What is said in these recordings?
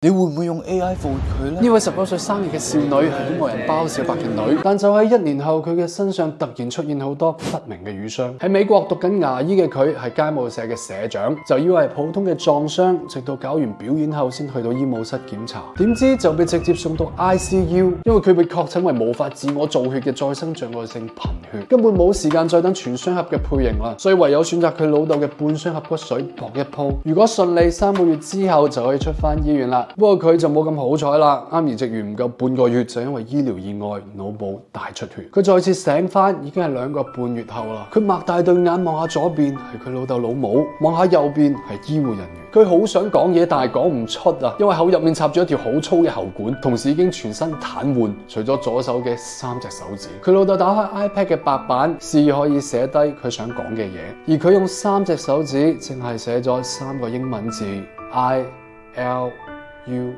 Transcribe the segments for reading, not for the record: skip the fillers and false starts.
你會唔會用 AI 復活佢呢？呢位19歲生日嘅少女係音樂人包小柏嘅女，但就喺1年後，佢嘅身上突然出現好多不明嘅瘀傷。喺美國讀緊牙醫嘅佢係街舞社嘅社長，就以為係普通嘅撞傷，直到搞完表演後先去到醫務室檢查，點知就被直接送到 ICU， 因為佢被確診為無法自我造血嘅再生障礙性貧血，根本冇時間再等全雙合嘅配型啦，所以唯有選擇佢老豆嘅半雙合骨髓搏一鋪。如果順利，3個月之後就可以出翻醫院啦。不過佢就冇咁好彩啦，啱移植完唔夠半個月就因為醫療意外腦部大出血。佢再次醒翻已經係2個半月後啦。佢擘大對眼望下左邊係佢老豆老母，望下右邊係醫護人員。佢好想講嘢，但係講唔出啊，因為口入面插咗一條好粗嘅喉管，同時已經全身癱瘓，除咗左手嘅3隻手指。佢老豆打開 iPad 嘅白板，示意可以寫低佢想講嘅嘢，而佢用3隻手指淨係寫咗3個英文字 I L You,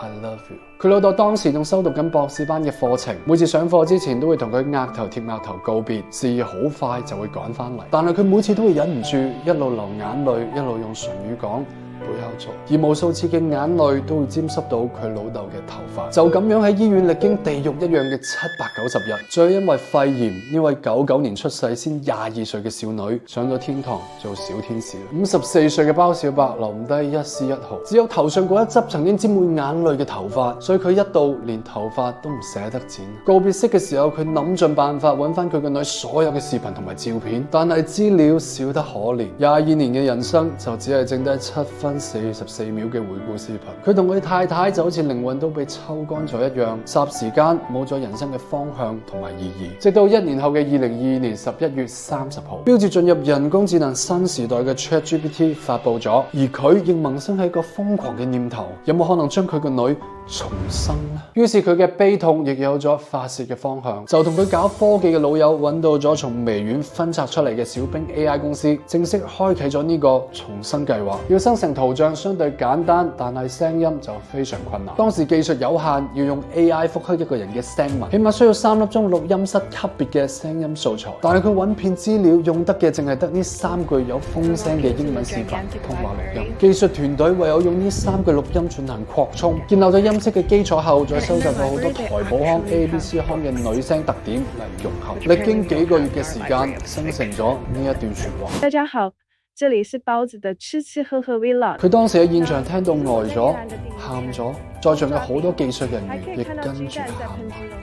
I love you。佢老豆當時仲修讀緊博士班嘅課程，每次上課之前都會同佢額頭貼額頭告別，示意好快就會趕翻嚟。但係佢每次都會忍唔住，一路流眼淚，一路用唇語講不要做，而無數次嘅眼淚都會沾濕到佢老豆嘅頭髮。就咁樣喺醫院歷經地獄一樣嘅790日，最因為肺炎，呢位99年出世先22歲嘅少女上咗天堂做小天使。54歲嘅包小柏留唔低一絲一毫，只有頭上嗰一執曾經沾滿眼淚嘅頭髮，所以佢一度連頭髮都唔捨得剪。告別式嘅時候，佢諗盡辦法揾翻佢個女所有嘅視頻同埋照片，但係資料少得可憐。22年嘅人生就只係剩低7分44秒嘅回顧視頻。佢同佢太太就好似靈魂都被抽乾咗一樣，霎時間冇咗人生嘅方向同埋意義。直到1年後嘅2022年11月30號，標誌進入人工智能新時代嘅 ChatGPT 發佈咗，而佢亦萌生係一個瘋狂嘅念頭：有冇可能將佢個女重生呢？於是佢嘅悲痛亦有咗發洩嘅方向，就同佢搞科技嘅老友揾到咗從微軟分拆出嚟嘅小冰 AI 公司，正式開啟咗呢個重生計劃。要生成圖像相對簡單，但係聲音就非常困難。當時技術有限，要用 AI 複刻一個人嘅聲紋，起碼需要3粒鐘錄音室級別嘅聲音素材。但係佢揾遍資料，用得嘅淨係得呢3句有風聲嘅英文視頻通話錄音。技術團隊唯有用呢3句錄音進行擴充，建立咗音色嘅基礎後，再收集咗好多台寶腔、ABC 腔嘅女聲特點嚟融合。歷經幾個月嘅時間，生成咗呢一段說話。大家好，這裡是包子的吃吃喝喝 Vlog。佢當時喺現場聽到呆咗、喊咗，在場嘅好多技術人員亦跟住喊。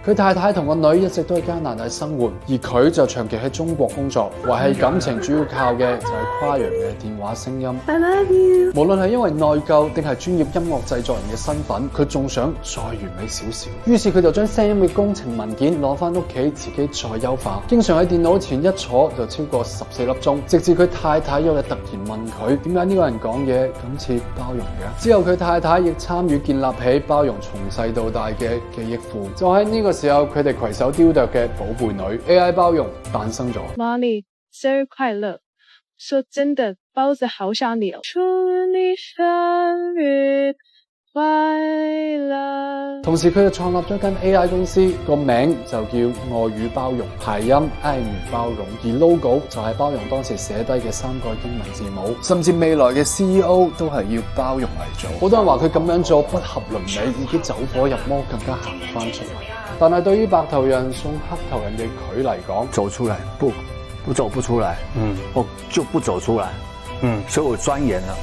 佢太太同個女一直都喺加拿大生活，而佢就長期喺中國工作，維繫感情主要靠嘅就係跨洋嘅電話聲音。I love you。無論係因為內疚定係專業音樂製作人嘅身份，佢仲想再完美少少。於是佢就將聲音嘅工程文件攞翻屋企自己再優化，經常喺電腦前一坐就超過14粒鐘，直至佢太太有日突然問佢點解呢個人講嘢咁似包容嘅。之後佢太太亦參與建立起包容從細到大嘅記憶庫。就喺呢個時候，佢哋攜手雕琢嘅寶貝女 AI 包容誕生咗。Molly，生日快樂！說真的，包子好想你哦！祝你生日快樂！同時佢就創立咗間 AI 公司，個名就叫愛與包容，諧音愛與包容，而 logo 就係包容當時寫低嘅3個英文字母，甚至未來嘅 CEO 都係要包容嚟做。好多人話佢咁樣做不合倫理，已經走火入魔，更加行翻出嚟。但係對於白頭人送黑頭人嘅佢嚟講，走出來不走不出來，我就不走出來，所以我鑽研了。